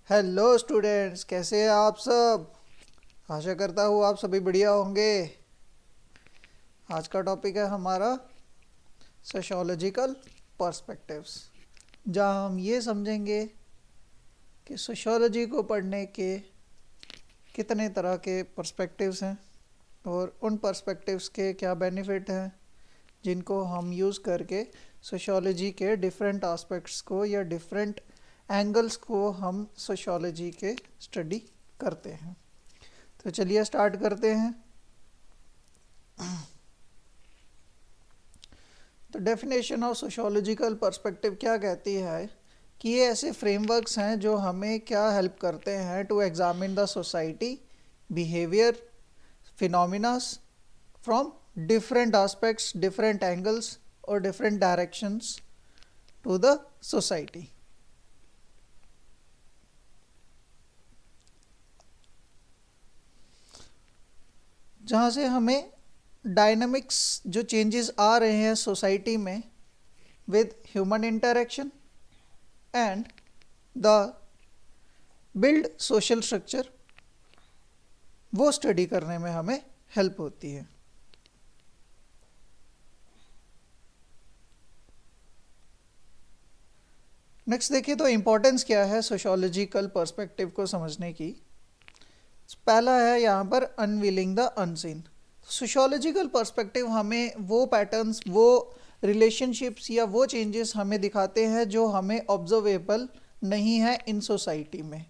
Hello students, कैसे हैं आप सब। आशा करता हूँ आप सभी बढ़िया होंगे। आज का टॉपिक है हमारा सोशोलॉजिकल पर्सपेक्टिव्स, जहाँ हम ये समझेंगे कि सोशोलॉजी को पढ़ने के कितने तरह के पर्सपेक्टिव्स हैं और उन पर्सपेक्टिव्स के क्या बेनिफिट हैं, जिनको हम यूज़ करके सोशोलॉजी के डिफरेंट एस्पेक्ट्स को या डिफरेंट एंगल्स को हम सोशोलॉजी के स्टडी करते हैं। तो चलिए स्टार्ट करते हैं। तो डेफिनेशन ऑफ सोशोलॉजिकल पर्सपेक्टिव क्या कहती है कि ये ऐसे फ्रेमवर्क्स हैं जो हमें क्या हेल्प करते हैं to examine the society behaviour phenomenas from different aspects, different angles और different directions to the society. जहाँ से हमें डायनामिक्स जो चेंजेस आ रहे हैं सोसाइटी में with human interaction and the build social structure, वो स्टडी करने में हमें हेल्प होती है। नेक्स्ट देखिए तो इम्पोर्टेंस क्या है सोशोलॉजिकल पर्सपेक्टिव को समझने की। पहला है यहाँ पर unwilling the unseen. Sociological perspective हमें वो पैटर्न्स, वो रिलेशनशिप्स या वो चेंजेस हमें दिखाते हैं जो हमें ऑब्जर्वेबल नहीं है इन सोसाइटी में।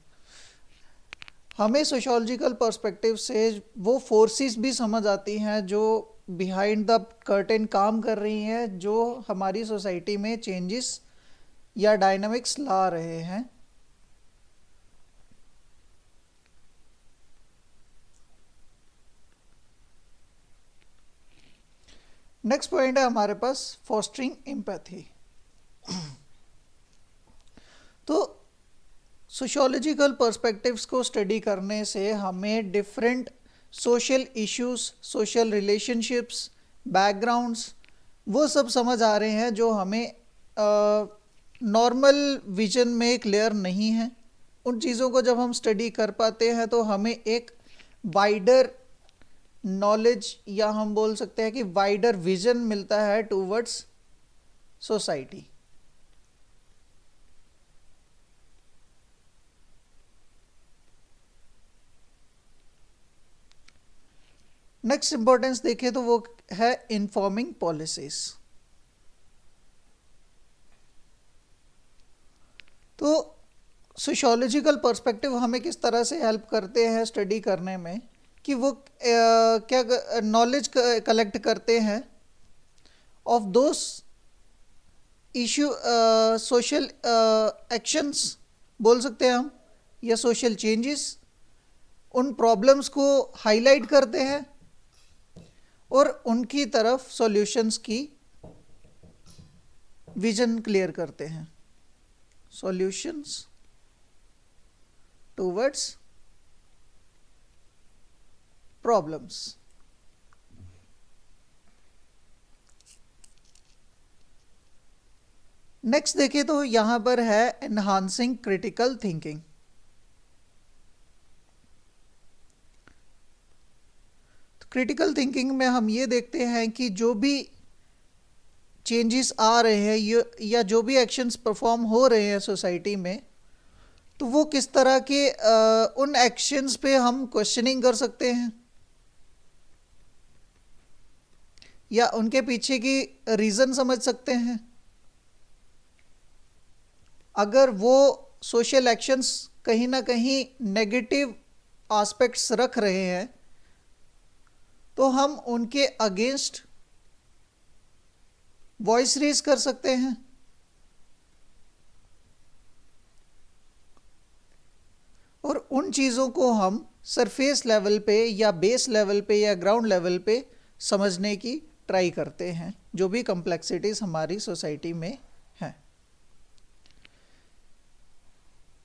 हमें सोशोलॉजिकल पर्सपेक्टिव से वो फोर्सेस भी समझ आती हैं जो बिहाइंड द कर्टेन काम कर रही हैं, जो हमारी सोसाइटी में चेंजेस या डायनामिक्स ला रहे हैं। नेक्स्ट पॉइंट है हमारे पास फॉस्टरिंग एम्पैथी। तो सोशोलॉजिकल पर्सपेक्टिव्स को स्टडी करने से हमें different social issues, social relationships, backgrounds, वो सब समझ आ रहे हैं जो हमें नॉर्मल विजन में क्लियर नहीं है। उन चीज़ों को जब हम स्टडी कर पाते हैं तो हमें एक वाइडर नॉलेज या हम बोल सकते हैं कि वाइडर विजन मिलता है टूवर्ड्स सोसाइटी। नेक्स्ट इंपॉर्टेंस देखें तो वो है इन्फॉर्मिंग पॉलिसीज। तो सोशोलॉजिकल पर्सपेक्टिव हमें किस तरह से हेल्प करते हैं स्टडी करने में कि वो क्या नॉलेज कलेक्ट करते हैं of those issue, social actions बोल सकते हैं हम, या सोशल चेंजेस। उन प्रॉब्लम्स को हाईलाइट करते हैं और उनकी तरफ सॉल्यूशंस की विजन क्लियर करते हैं। Solutions towards problems. नेक्स्ट देखें तो यहां पर है enhancing critical thinking. Critical thinking में हम ये देखते हैं कि जो भी चेंजेस आ रहे हैं या जो भी एक्शंस परफॉर्म हो रहे हैं सोसाइटी में, तो वो किस तरह के उन एक्शंस पे हम क्वेश्चनिंग कर सकते हैं या उनके पीछे की रीज़न समझ सकते हैं। अगर वो सोशल एक्शंस कहीं ना कहीं नेगेटिव एस्पेक्ट्स रख रहे हैं तो हम उनके अगेंस्ट वॉइस रेज कर सकते हैं। और उन चीज़ों को हम सरफेस लेवल पे या बेस लेवल पे या ग्राउंड लेवल पे समझने की ट्राई करते हैं, जो भी कॉम्प्लेक्सिटीज़ हमारी सोसाइटी में हैं।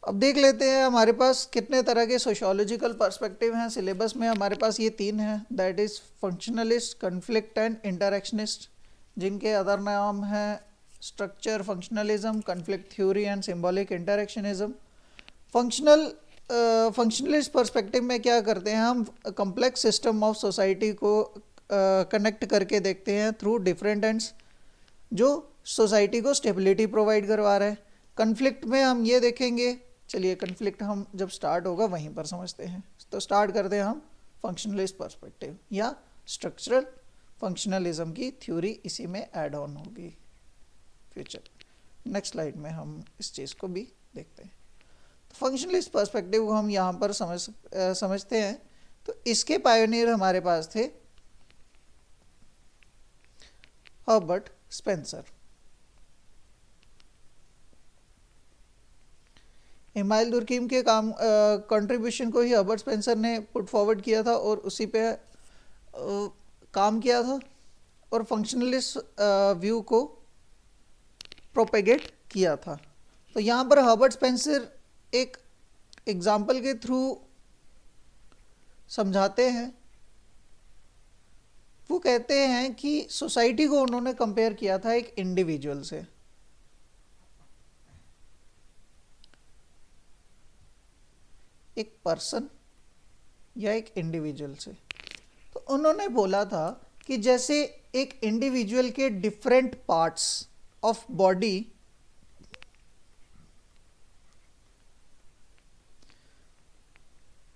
अब देख लेते हैं हमारे पास कितने तरह के सोशोलॉजिकल पर्सपेक्टिव हैं। सिलेबस में हमारे पास ये 3 हैं, that is functionalist, conflict and interactionist, जिनके अदर नाम हैं structure functionalism, conflict theory and symbolic interactionism. Functionalist perspective में क्या करते हैं हम, कम्प्लेक्स सिस्टम ऑफ सोसाइटी को कनेक्ट करके देखते हैं थ्रू डिफरेंट एंड्स जो सोसाइटी को स्टेबिलिटी प्रोवाइड करवा रहे हैं। कन्फ्लिक्ट में हम ये देखेंगे, चलिए कन्फ्लिक्ट हम जब स्टार्ट होगा वहीं पर समझते हैं। तो स्टार्ट करते हैं हम फंक्शनलिस्ट पर्सपेक्टिव या स्ट्रक्चरल फंक्शनलिज्म की थ्योरी इसी में ऐड ऑन होगी फ्यूचर। नेक्स्ट स्लाइड में हम इस चीज़ को भी देखते हैं। तो फंक्शनलिस्ट पर्सपेक्टिव को हम यहाँ पर समझते हैं। तो इसके पायोनियर हमारे पास थे हर्बर्ट स्पेंसर। इमाइल दुर्कीम के कंट्रीब्यूशन को ही हर्बर्ट स्पेंसर ने पुट फॉरवर्ड किया था और उसी पे काम किया था और फंक्शनलिस्ट व्यू को प्रोपेगेट किया था। तो यहाँ पर हर्बर्ट स्पेंसर एक एग्जाम्पल के थ्रू समझाते हैं। वो कहते हैं कि सोसाइटी को उन्होंने कंपेयर किया था एक इंडिविजुअल से। एक पर्सन या एक इंडिविजुअल से। तो उन्होंने बोला था कि जैसे एक इंडिविजुअल के different parts of body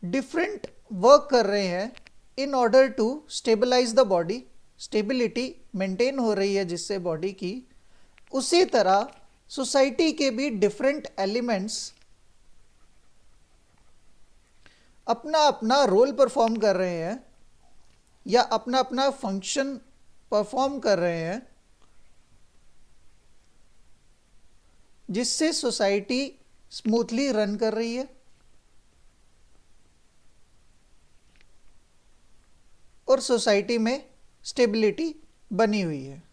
different work कर रहे हैं in order to stabilise the body, stability maintain हो रही है जिससे बॉडी की, उसी तरह सोसाइटी के भी डिफरेंट एलिमेंट्स अपना अपना रोल परफॉर्म कर रहे हैं या अपना अपना फंक्शन परफॉर्म कर रहे हैं जिससे सोसाइटी स्मूथली रन कर रही है और सोसाइटी में स्टेबिलिटी बनी हुई है।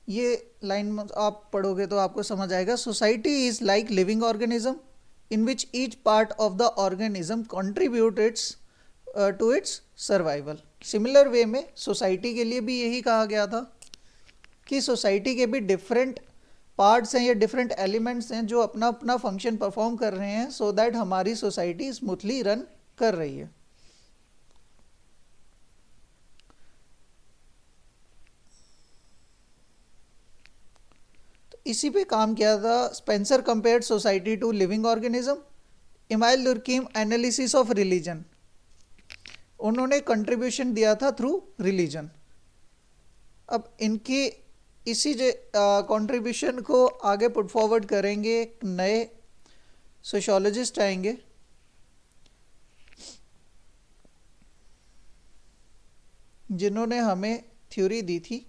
ये लाइन आप पढ़ोगे तो आपको समझ आएगा। Society is like living organism in which each part of the organism contributes to its survival. Similar way में सोसाइटी के लिए भी यही कहा गया था कि सोसाइटी के भी डिफरेंट पार्ट्स हैं या डिफरेंट एलिमेंट्स हैं जो अपना अपना फंक्शन परफॉर्म कर रहे हैं सो दैट हमारी सोसाइटी स्मूथली रन कर रही है। तो इसी पे काम किया था। Spencer compared society to living organism. Emile Durkheim analysis of religion. उन्होंने कंट्रीब्यूशन दिया था थ्रू रिलीजन। अब इनकी इसी कंट्रीब्यूशन को आगे पुट फॉरवर्ड करेंगे नए सोशियोलॉजिस्ट आएंगे जिन्होंने हमें थ्योरी दी थी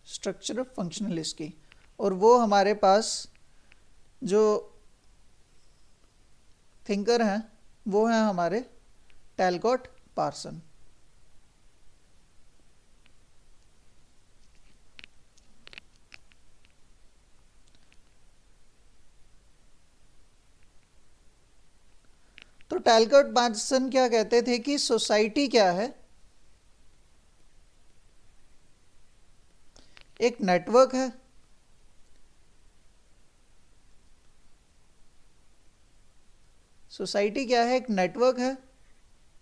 स्ट्रक्चर फंक्शनलिस्ट की, और वो हमारे पास जो थिंकर हैं वो हैं हमारे टैलकॉट पार्सन। तो टैलकॉट पार्सन क्या कहते थे कि सोसाइटी क्या है, एक नेटवर्क है सोसाइटी क्या है, एक नेटवर्क है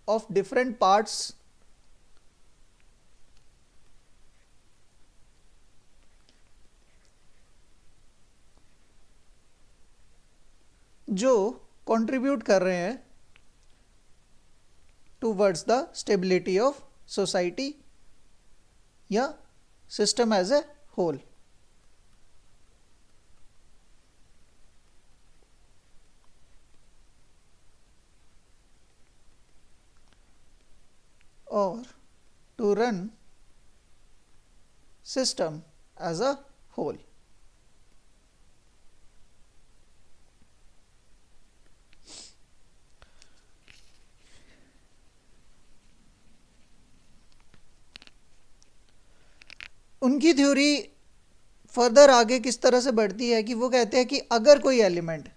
ऑफ डिफरेंट पार्ट्स जो कंट्रीब्यूट कर रहे हैं towards the stability of society या सिस्टम एज ए होल। और to run system as a whole। उनकी थ्योरी फर्दर आगे किस तरह से बढ़ती है कि वो कहते हैं कि अगर कोई एलिमेंट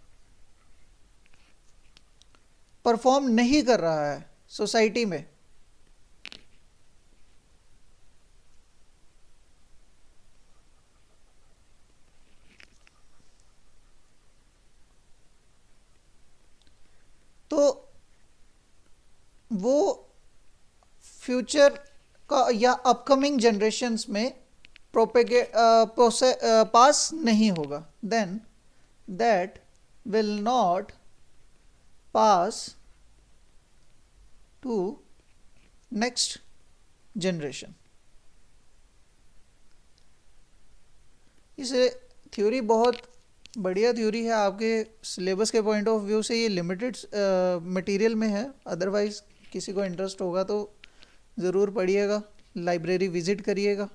परफॉर्म नहीं कर रहा है सोसाइटी में, फ्यूचर का या अपकमिंग जनरेशन्स में पास नहीं होगा, then that will not pass to next generation. इसे थ्योरी बहुत बढ़िया थ्योरी है, आपके सिलेबस के पॉइंट ऑफ व्यू से ये लिमिटेड मटेरियल में है, अदरवाइज किसी को इंटरेस्ट होगा तो ज़रूर पढ़िएगा, लाइब्रेरी विजिट करिएगा।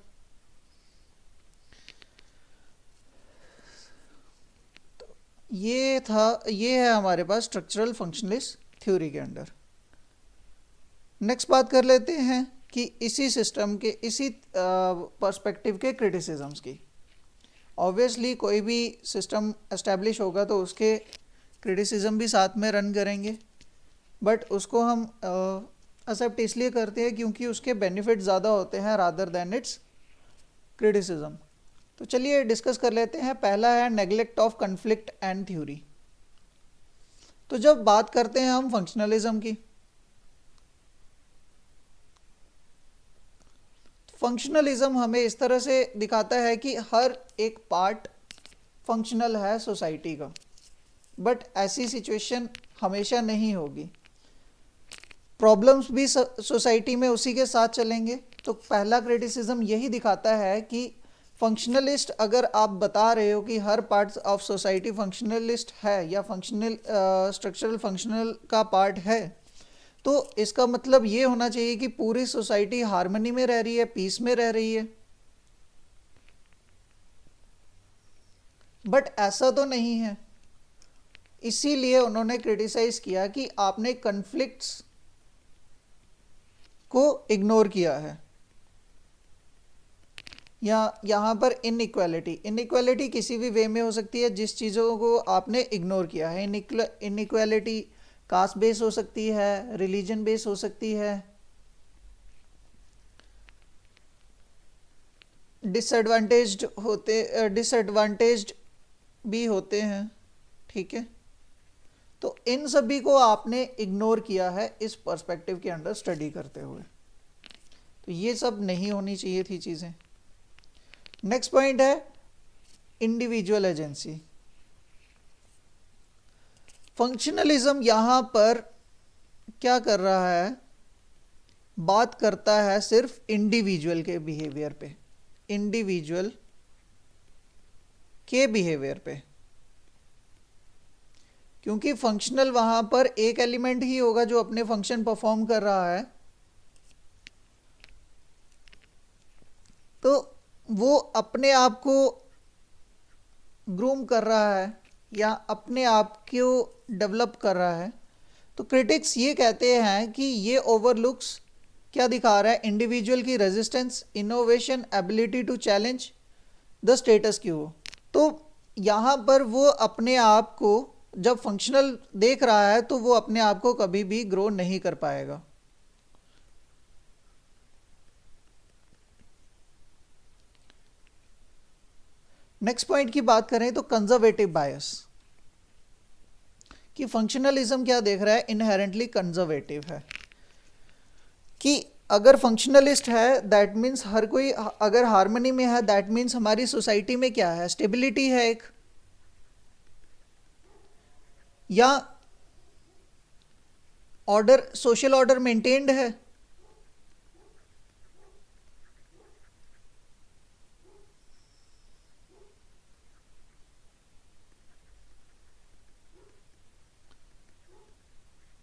तो ये है हमारे पास स्ट्रक्चरल फंक्शनलिस्ट थ्योरी के अंडर। नेक्स्ट बात कर लेते हैं कि इसी सिस्टम के इसी पर्सपेक्टिव के क्रिटिसिजम्स की। ऑब्वियसली कोई भी सिस्टम एस्टेब्लिश होगा तो उसके क्रिटिसिज्म भी साथ में रन करेंगे, बट उसको हम एक्सेप्ट इसलिए करते हैं क्योंकि उसके बेनिफिट ज़्यादा होते हैं रादर देन इट्स क्रिटिसिज्म। तो चलिए डिस्कस कर लेते हैं। पहला है neglect of conflict and theory. तो जब बात करते हैं हम फंक्शनलिज्म की, फंक्शनलिज्म हमें इस तरह से दिखाता है कि हर एक पार्ट फंक्शनल है सोसाइटी का, बट ऐसी सिचुएशन हमेशा नहीं होगी। प्रॉब्लम्स भी सोसाइटी में उसी के साथ चलेंगे। तो पहला क्रिटिसिज्म यही दिखाता है कि फंक्शनलिस्ट, अगर आप बता रहे हो कि हर पार्ट ऑफ सोसाइटी फंक्शनलिस्ट है या फंक्शनल स्ट्रक्चरल फंक्शनल का पार्ट है, तो इसका मतलब ये होना चाहिए कि पूरी सोसाइटी हार्मनी में रह रही है, पीस में रह रही है। बट ऐसा तो नहीं है, इसीलिए उन्होंने क्रिटिसाइज किया कि आपने कन्फ्लिक्ट्स को इग्नोर किया है। या यहाँ पर इनइक्वालिटी किसी भी वे में हो सकती है जिस चीज़ों को आपने इग्नोर किया है। इनइक्वालिटी कास्ट बेस हो सकती है, रिलीजन बेस हो सकती है, डिसएडवांटेज्ड भी होते हैं, ठीक है। तो इन सभी को आपने इग्नोर किया है इस पर्सपेक्टिव के अंडर स्टडी करते हुए। तो ये सब नहीं होनी चाहिए थी चीज़ें। नेक्स्ट पॉइंट है इंडिविजुअल एजेंसी। फंक्शनलिज्म यहाँ पर क्या कर रहा है, बात करता है सिर्फ इंडिविजुअल के बिहेवियर पे, इंडिविजुअल के बिहेवियर पे, क्योंकि फंक्शनल वहां पर एक एलिमेंट ही होगा जो अपने फंक्शन परफॉर्म कर रहा है। तो वो अपने आप को ग्रूम कर रहा है या अपने आप को डेवलप कर रहा है। तो क्रिटिक्स ये कहते हैं कि ये ओवरलुक्स क्या दिखा रहा है, इंडिविजुअल की resistance, innovation, ability to challenge the status quo. तो यहाँ पर वो अपने आप को जब फंक्शनल देख रहा है तो वो अपने आप को कभी भी ग्रो नहीं कर पाएगा। नेक्स्ट पॉइंट की बात करें तो कंजर्वेटिव बायस, कि फंक्शनलिज्म क्या देख रहा है, इनहेरेंटली कंजर्वेटिव है, कि अगर फंक्शनलिस्ट है दैट मीन्स हर कोई अगर हार्मनी में है, दैट मीन्स हमारी सोसाइटी में क्या है, स्टेबिलिटी है एक, या ऑर्डर, सोशल ऑर्डर मेंटेन्ड है।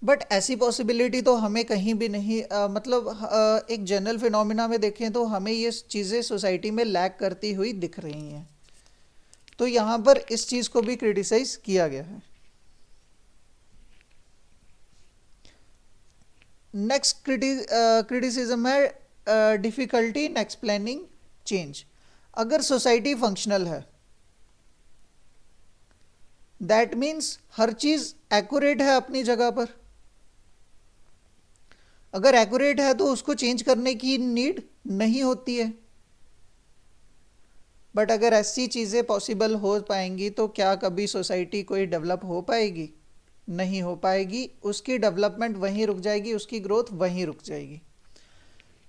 बट ऐसी पॉसिबिलिटी तो हमें कहीं भी नहीं एक जनरल फिनोमिना में देखें तो हमें ये चीज़ें सोसाइटी में लैक करती हुई दिख रही हैं। तो यहाँ पर इस चीज़ को भी क्रिटिसाइज किया गया है। नेक्स्ट क्रिटिसिज्म है डिफ़िकल्टी इन एक्सप्लेनिंग चेंज। अगर सोसाइटी फंक्शनल है that means her cheese accurate है अपनी जगह पर। अगर एक्यूरेट है तो उसको चेंज करने की नीड नहीं होती है। बट अगर ऐसी चीज़ें पॉसिबल हो पाएंगी तो क्या कभी सोसाइटी कोई डेवलप हो पाएगी? नहीं हो पाएगी। उसकी डेवलपमेंट वहीं रुक जाएगी, उसकी ग्रोथ वहीं रुक जाएगी।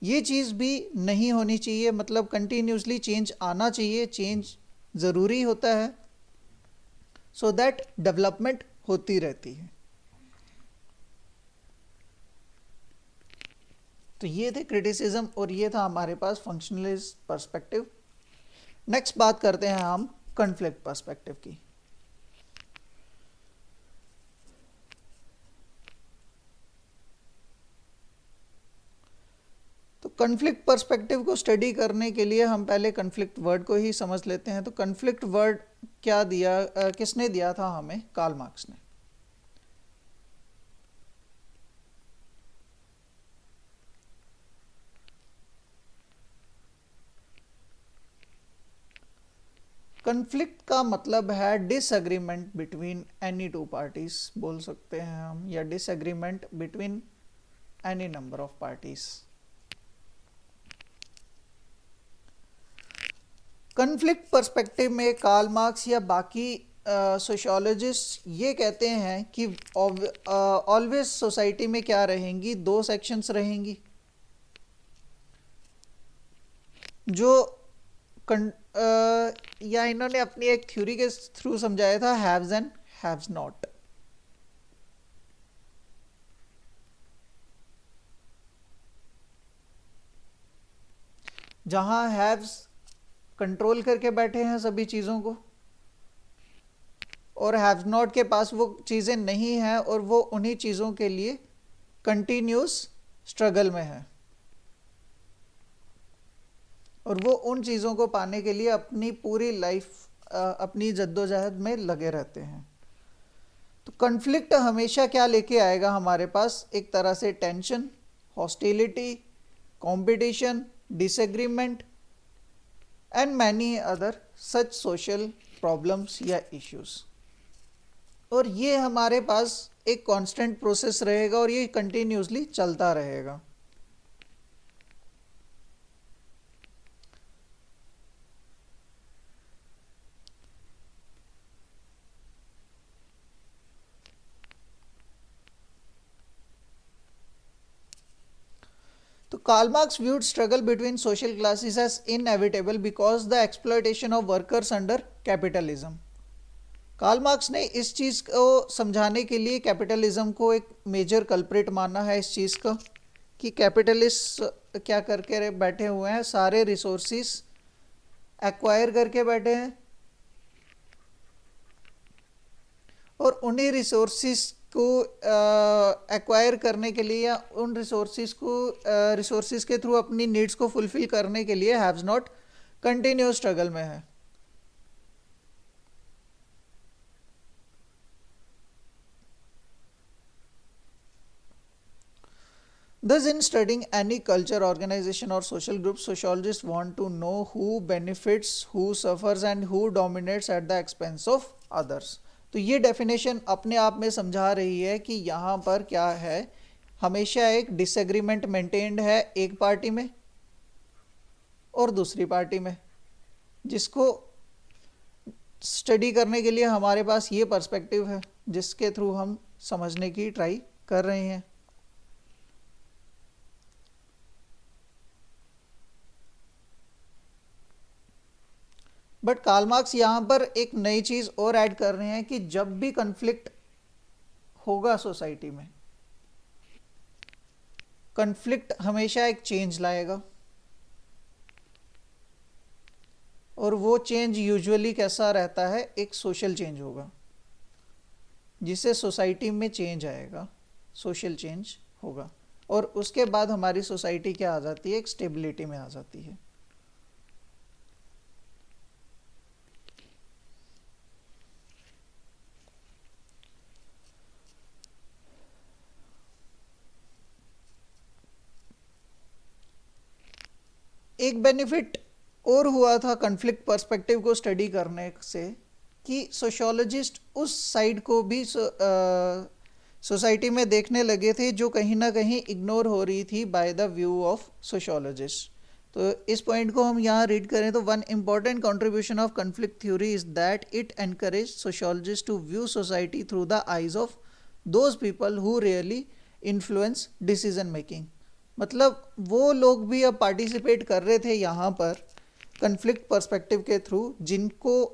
ये चीज़ भी नहीं होनी चाहिए, मतलब कंटिन्यूसली चेंज आना चाहिए, चेंज ज़रूरी होता है सो दैट डेवलपमेंट होती रहती है। तो ये थे क्रिटिसिज्म और ये था हमारे पास फंक्शनलिस्ट पर्सपेक्टिव। नेक्स्ट बात करते हैं हम कॉन्फ्लिक्ट पर्सपेक्टिव की। तो कॉन्फ्लिक्ट पर्सपेक्टिव को स्टडी करने के लिए हम पहले कॉन्फ्लिक्ट वर्ड को ही समझ लेते हैं। तो कॉन्फ्लिक्ट वर्ड क्या दिया, किसने दिया था हमें? कार्ल मार्क्स ने। कन्फ्लिक्ट का मतलब है disagreement between any two parties, बोल सकते हैं हम, या disagreement between any number of parties. Conflict perspective में कार्ल मार्क्स या बाकी सोशियोलॉजिस्ट ये कहते हैं कि ऑलवेज सोसाइटी में क्या रहेंगी? दो सेक्शंस रहेंगी। जो या इन्होंने अपनी एक थ्योरी के थ्रू समझाया था, हैव्स एंड हैव्स नॉट। जहां हैव्स कंट्रोल करके बैठे हैं सभी चीज़ों को, और हैव्स नॉट के पास वो चीज़ें नहीं हैं और वो उन्हीं चीज़ों के लिए कंटिन्यूस स्ट्रगल में है, और वो उन चीज़ों को पाने के लिए अपनी पूरी लाइफ अपनी जद्दोजहद में लगे रहते हैं। तो कॉन्फ्लिक्ट हमेशा क्या लेके आएगा हमारे पास? एक तरह से tension, hostility, competition, disagreement and many other such social problems या इश्यूज। और ये हमारे पास एक कांस्टेंट प्रोसेस रहेगा और ये कंटिन्यूसली चलता रहेगा। तो Karl Marx viewed struggle between social classes as inevitable because the exploitation of workers under capitalism। Karl Marx ने इस चीज़ को समझाने के लिए कैपिटलिज्म को एक मेजर कल्प्रिट माना है इस चीज़ का, कि कैपिटलिस्ट क्या करके बैठे हुए हैं, सारे रिसोर्सेस एक्वायर करके बैठे हैं, और उन्हीं रिसोर्सेस को एक्वायर करने के लिए या उन रिसोर्सेस के थ्रू अपनी नीड्स को फुलफिल करने के लिए हैव्स नॉट कंटिन्यूस स्ट्रगल में है। Thus, in studying any culture, organization or social group, sociologists want to know who benefits, who suffers and who dominates at the expense of others। तो ये definition अपने आप में समझा रही है कि यहाँ पर क्या है, हमेशा एक डिसएग्रीमेंट मेंटेन्ड है एक पार्टी में और दूसरी पार्टी में, जिसको स्टडी करने के लिए हमारे पास ये पर्सपेक्टिव है जिसके थ्रू हम समझने की ट्राई कर रहे हैं। बट कार्ल मार्क्स यहाँ पर एक नई चीज़ और ऐड कर रहे हैं कि जब भी कन्फ्लिक्ट होगा सोसाइटी में, कन्फ्लिक्ट हमेशा एक चेंज लाएगा, और वो चेंज यूजुअली कैसा रहता है? एक सोशल चेंज होगा, जिससे सोसाइटी में चेंज आएगा, सोशल चेंज होगा, और उसके बाद हमारी सोसाइटी क्या आ जाती है? एक स्टेबिलिटी में आ जाती है। एक बेनिफिट और हुआ था कॉन्फ्लिक्ट पर्सपेक्टिव को स्टडी करने से, कि सोशियोलॉजिस्ट उस साइड को भी सोसाइटी में देखने लगे थे जो कहीं ना कहीं इग्नोर हो रही थी by the view of sociologist. तो इस पॉइंट को हम यहाँ रीड करें तो one important contribution of conflict theory is that it encourage sociologist to view society through the eyes of those people who really influence decision making. मतलब वो लोग भी अब पार्टिसिपेट कर रहे थे यहाँ पर कन्फ्लिक्ट पर्सपेक्टिव के थ्रू, जिनको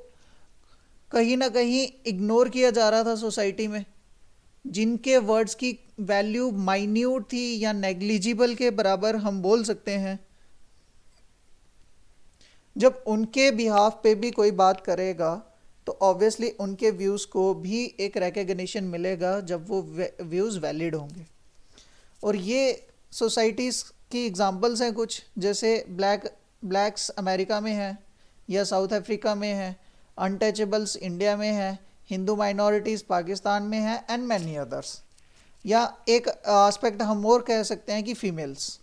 कहीं ना कहीं इग्नोर किया जा रहा था सोसाइटी में, जिनके वर्ड्स की वैल्यू माइन्यूट थी या नेग्लिजिबल के बराबर हम बोल सकते हैं। जब उनके बिहाफ पे भी कोई बात करेगा तो ऑब्वियसली उनके व्यूज़ को भी एक रिकग्निशन मिलेगा जब वो व्यूज़ वैलिड होंगे। और ये सोसाइटीज़ की एग्जांपल्स हैं कुछ, जैसे ब्लैक्स अमेरिका में हैं या साउथ अफ्रीका में हैं, अनटचेबल्स इंडिया में हैं, हिंदू माइनॉरिटीज़ पाकिस्तान में हैं, एंड मैनी अदर्स। या एक एस्पेक्ट हम और कह सकते हैं कि फीमेल्स।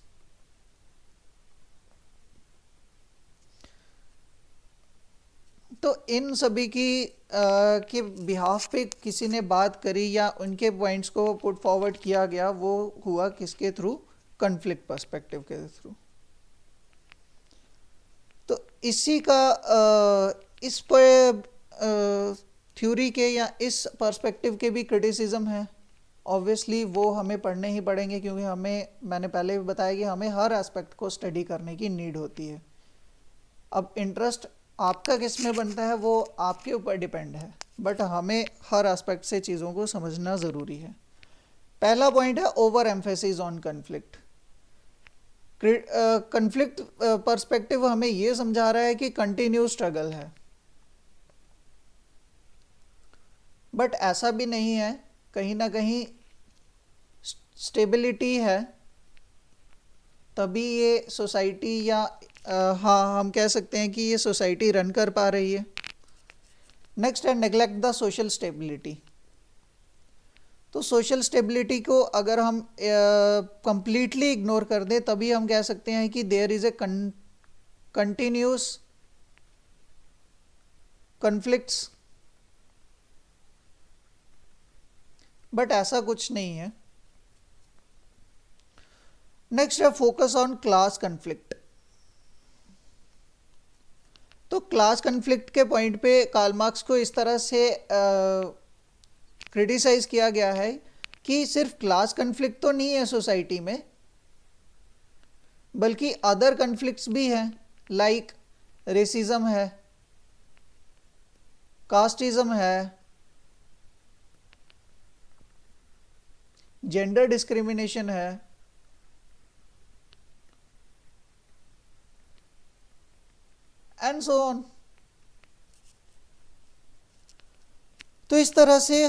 तो इन सभी की के बिहाफ पे किसी ने बात करी या उनके पॉइंट्स को पुट फॉरवर्ड किया गया, वो हुआ किसके थ्रू? कन्फ्लिक्ट पर्सपेक्टिव के थ्रू। तो इसी का इस पर थ्योरी के या इस पर्सपेक्टिव के भी क्रिटिसिज्म है। ऑब्वियसली वो हमें पढ़ने ही पड़ेंगे, क्योंकि मैंने पहले भी बताया कि हमें हर एस्पेक्ट को स्टडी करने की नीड होती है। अब इंटरेस्ट आपका किस में बनता है वो आपके ऊपर डिपेंड है, बट हमें हर एस्पेक्ट से चीज़ों को समझना ज़रूरी है। पहला पॉइंट है over emphasis on conflict. Conflict perspective हमें ये समझा रहा है कि कंटिन्यू स्ट्रगल है, बट ऐसा भी नहीं है। कहीं ना कहीं स्टेबिलिटी है, तभी ये सोसाइटी या हाँ हम कह सकते हैं कि ये सोसाइटी रन कर पा रही है। नेक्स्ट है नेग्लेक्ट द सोशल स्टेबिलिटी। तो सोशल स्टेबिलिटी को अगर हम कंप्लीटली इग्नोर कर दें तभी हम कह सकते हैं कि there is a continuous conflicts, but ऐसा कुछ नहीं है। नेक्स्ट है फोकस ऑन क्लास कन्फ्लिक्ट। तो क्लास कन्फ्लिक्ट के पॉइंट पे कार्ल मार्क्स को इस तरह से क्रिटिसाइज किया गया है कि सिर्फ क्लास कन्फ्लिक्ट तो नहीं है सोसाइटी में, बल्कि अदर कन्फ्लिक्ट्स भी हैं, लाइक रेसिज्म है, कास्टिज्म है, जेंडर डिस्क्रिमिनेशन है, एंड सो ऑन। तो इस तरह से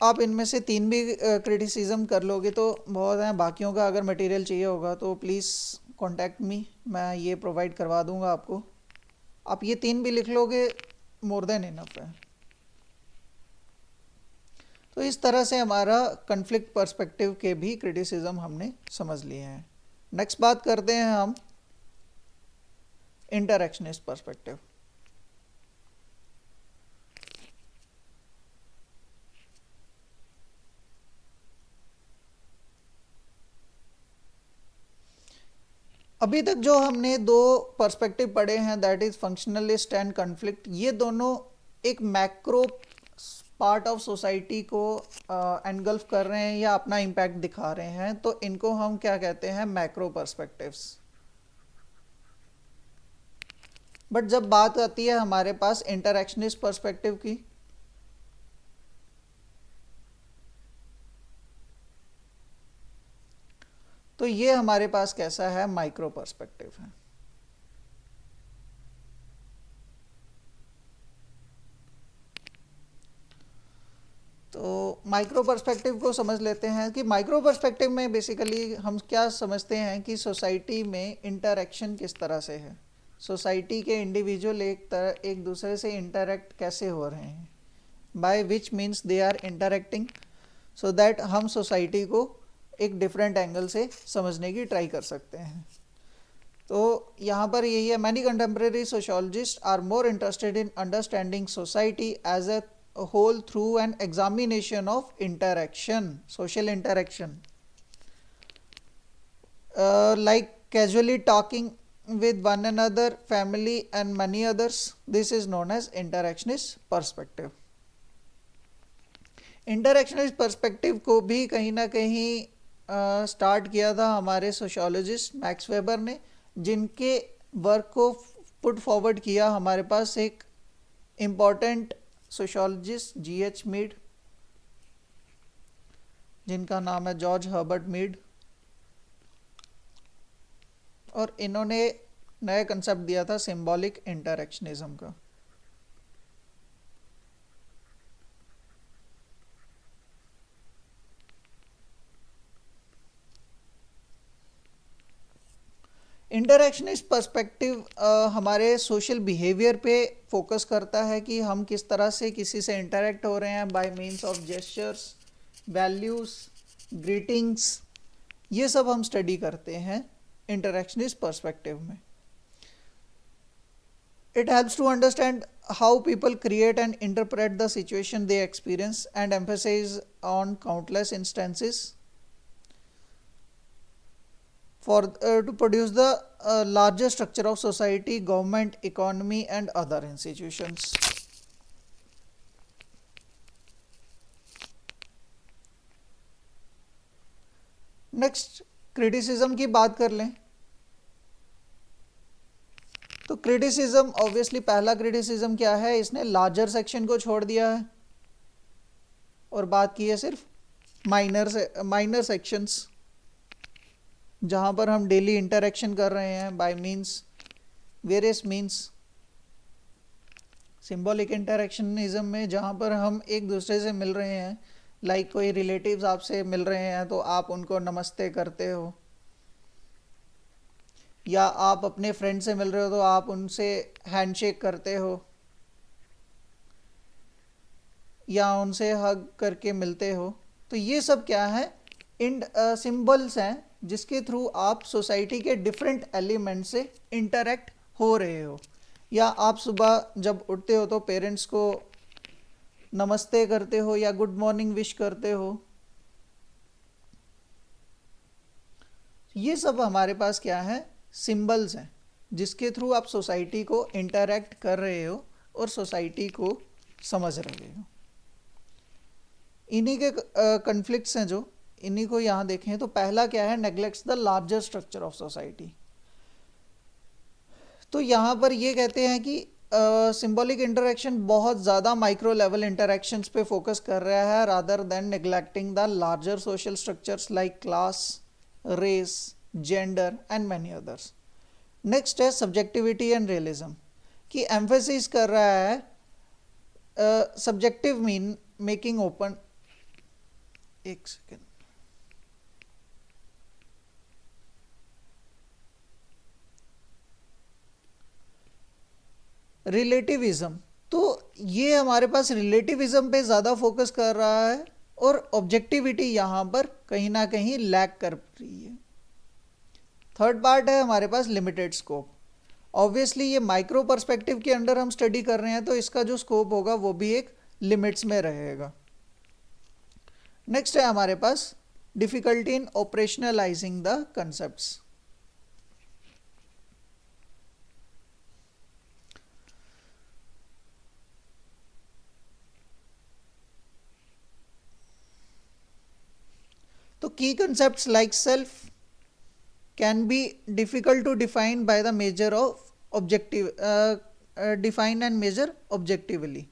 आप इनमें से 3 भी क्रिटिसिज्म कर लोगे तो बहुत हैं। बाकियों का अगर मटेरियल चाहिए होगा तो प्लीज़ कांटेक्ट मी, मैं ये प्रोवाइड करवा दूंगा आपको। आप ये 3 भी लिख लोगे, मोर देन इनफ है। तो इस तरह से हमारा कन्फ्लिक्ट पर्सपेक्टिव के भी क्रिटिसिज्म हमने समझ लिए हैं। नेक्स्ट बात करते हैं हम इंटरैक्शनिस्ट पर्सपेक्टिव। अभी तक जो हमने 2 पर्सपेक्टिव पढ़े हैं, that is functionalist and conflict, ये दोनों एक मैक्रो पार्ट ऑफ सोसाइटी को एनगल्फ कर रहे हैं या अपना इम्पैक्ट दिखा रहे हैं, तो इनको हम क्या कहते हैं? Macro perspectives. बट जब बात आती है हमारे पास इंटरैक्शनिस्ट पर्सपेक्टिव की, तो ये हमारे पास कैसा है? माइक्रो पर्सपेक्टिव है। तो माइक्रो पर्सपेक्टिव को समझ लेते हैं कि माइक्रो पर्सपेक्टिव में बेसिकली हम क्या समझते हैं कि सोसाइटी में इंटरैक्शन किस तरह से है, सोसाइटी के इंडिविजुअल एक दूसरे से इंटरैक्ट कैसे हो रहे हैं, by which means they are interacting, so that हम सोसाइटी को एक डिफरेंट एंगल से समझने की ट्राई कर सकते हैं। तो यहाँ पर यही है, many contemporary sociologists are more interested in understanding society as a whole through an examination of interaction, social interaction, like casually talking with one another, family and many others. This is known as interactionist perspective. Interactionist perspective को भी कहीं ना कहीं start किया था हमारे sociologist max weber ने, जिनके वर्क को पुट फॉरवर्ड किया हमारे पास एक इम्पॉर्टेंट सोशियोलॉजिस्ट G.H. मीड, जिनका नाम है जॉर्ज हर्बर्ट मीड। और इन्होंने नया कंसेप्ट दिया था सिंबॉलिक इंटरैक्शनिज्म का। इंटरैक्शनिस्ट पर्सपेक्टिव हमारे सोशल बिहेवियर पे फोकस करता है कि हम किस तरह से किसी से इंटरेक्ट हो रहे हैं by means of gestures, values, greetings. ये सब हम स्टडी करते हैं इंटरैक्शनिस्ट पर्सपेक्टिव में। It helps to understand how people create and interpret the situation they experience and emphasize on countless instances for to produce the larger structure of society, government, economy and other institutions. Next criticism की बात कर लें तो criticism obviously पहला criticism क्या है, इसने larger section को छोड़ दिया है और बात की है सिर्फ माइनर सेक्शंस, जहाँ पर हम डेली इंटरेक्शन कर रहे हैं by means various means. Symbolic interactionism में जहाँ पर हम एक दूसरे से मिल रहे हैं, लाइक कोई रिलेटिव्स आपसे मिल रहे हैं तो आप उनको नमस्ते करते हो, या आप अपने फ्रेंड से मिल रहे हो तो आप उनसे हैंडशेक करते हो या उनसे हग करके मिलते हो। तो ये सब क्या है, इन सिंबल्स हैं जिसके थ्रू आप सोसाइटी के डिफरेंट एलिमेंट से इंटरेक्ट हो रहे हो। या आप सुबह जब उठते हो तो पेरेंट्स को नमस्ते करते हो या गुड मॉर्निंग विश करते हो। ये सब हमारे पास क्या है, सिंबल्स हैं जिसके थ्रू आप सोसाइटी को इंटरेक्ट कर रहे हो और सोसाइटी को समझ रहे हो। इन्हीं के कन्फ्लिक्ट्स हैं जो, इन्हीं को यहाँ देखें तो पहला क्या है, neglects the larger structure of society. तो यहाँ पर ये कहते हैं कि सिंबॉलिक इंटरेक्शन बहुत ज़्यादा माइक्रो लेवल इंटरेक्शंस पे फोकस कर रहा है rather than neglecting the larger social structures like class, race, gender and many others. Next है सब्जेक्टिविटी एंड रियलिज्म, कि एम्फेसिस कर रहा है सब्जेक्टिव मीन मेकिंग ओपन। एक सेकेंड, रिलेटिविज्म, तो ये हमारे पास रिलेटिविज्म पे ज़्यादा फोकस कर रहा है और ऑब्जेक्टिविटी यहाँ पर कहीं ना कहीं लैक कर रही है। थर्ड पार्ट है हमारे पास लिमिटेड स्कोप। ऑब्वियसली ये माइक्रो पर्सपेक्टिव के अंडर हम स्टडी कर रहे हैं तो इसका जो स्कोप होगा वो भी एक लिमिट्स में रहेगा। नेक्स्ट है हमारे पास difficulty in operationalising the concepts. तो key concepts like self can be difficult to define by the measure of objective, define and measure objectively.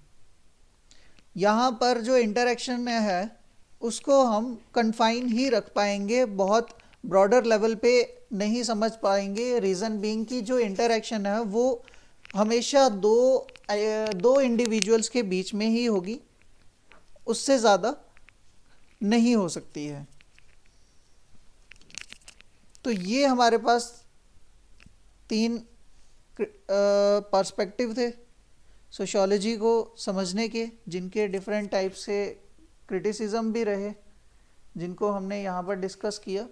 यहाँ पर जो इंटरेक्शन है उसको हम कन्फाइन ही रख पाएंगे, बहुत ब्रॉडर लेवल पे नहीं समझ पाएंगे। रीज़न बीइंग कि जो इंटरेक्शन है वो हमेशा दो इंडिविजुअल्स के बीच में ही होगी, उससे ज़्यादा नहीं हो सकती है। तो ये हमारे पास तीन पर्सपेक्टिव थे सोशियोलॉजी को समझने के, जिनके डिफरेंट टाइप से क्रिटिसिज्म भी रहे, जिनको हमने यहाँ पर डिस्कस किया।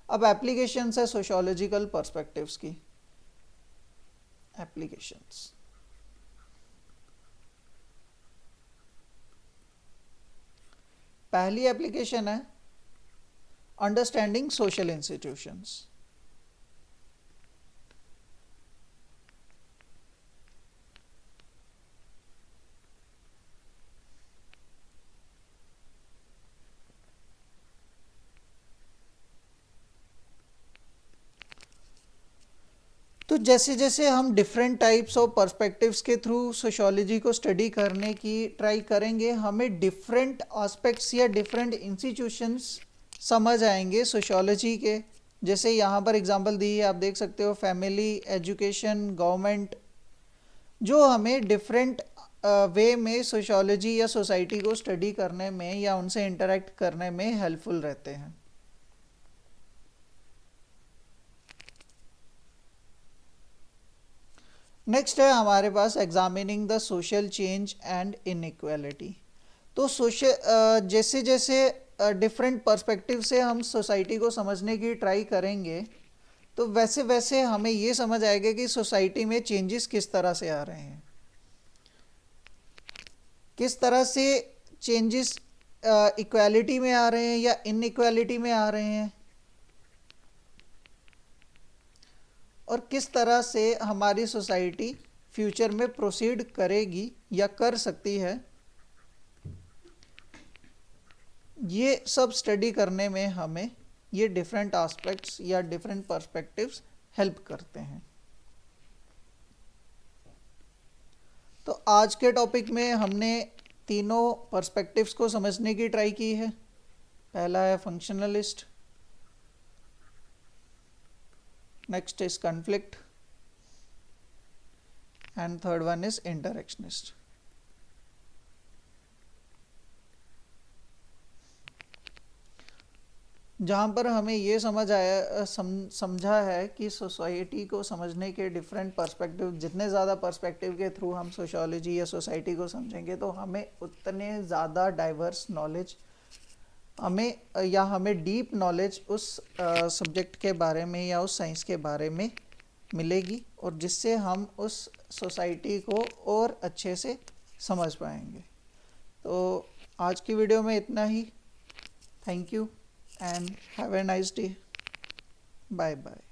अब एप्लीकेशंस है सोशियोलॉजिकल पर्सपेक्टिव्स की। एप्लीकेशंस, पहली एप्लीकेशन है अंडरस्टैंडिंग सोशल इंस्टीट्यूशंस। तो जैसे जैसे हम डिफरेंट टाइप्स ऑफ पर्सपेक्टिव्स के थ्रू सोशियोलॉजी को स्टडी करने की ट्राई करेंगे, हमें डिफरेंट एस्पेक्ट्स या डिफरेंट इंस्टीट्यूशंस समझ आएंगे सोशियोलॉजी के। जैसे यहाँ पर एग्जांपल दी है, आप देख सकते हो, फैमिली, एजुकेशन, गवर्नमेंट, जो हमें डिफरेंट वे में सोशियोलॉजी या सोसाइटी को स्टडी करने में या उनसे इंटरेक्ट करने में हेल्पफुल रहते हैं। नेक्स्ट है हमारे पास examining the social change and inequality. तो सोशल जैसे जैसे डिफरेंट पर्सपेक्टिव से हम सोसाइटी को समझने की ट्राई करेंगे, तो वैसे वैसे हमें ये समझ आएगा कि सोसाइटी में चेंजेस किस तरह से आ रहे हैं, किस तरह से चेंजेस इक्वालिटी में आ रहे हैं या इनइक्वालिटी में आ रहे हैं, और किस तरह से हमारी सोसाइटी फ्यूचर में प्रोसीड करेगी या कर सकती है। ये सब स्टडी करने में हमें ये डिफरेंट एस्पेक्ट्स या डिफरेंट पर्सपेक्टिव्स हेल्प करते हैं। तो आज के टॉपिक में हमने तीनों पर्सपेक्टिव्स को समझने की ट्राई की है। पहला है functionalist, next is conflict, and third one is interactionist. जहाँ पर हमें ये समझा है कि सोसाइटी को समझने के डिफरेंट पर्सपेक्टिव, जितने ज़्यादा पर्सपेक्टिव के थ्रू हम सोशियोलॉजी या सोसाइटी को समझेंगे, तो हमें उतने ज़्यादा डाइवर्स नॉलेज हमें डीप नॉलेज उस सब्जेक्ट के बारे में या उस साइंस के बारे में मिलेगी, और जिससे हम उस सोसाइटी को और अच्छे से समझ पाएंगे। तो आज की वीडियो में इतना ही। Thank you and have a nice day. Bye bye.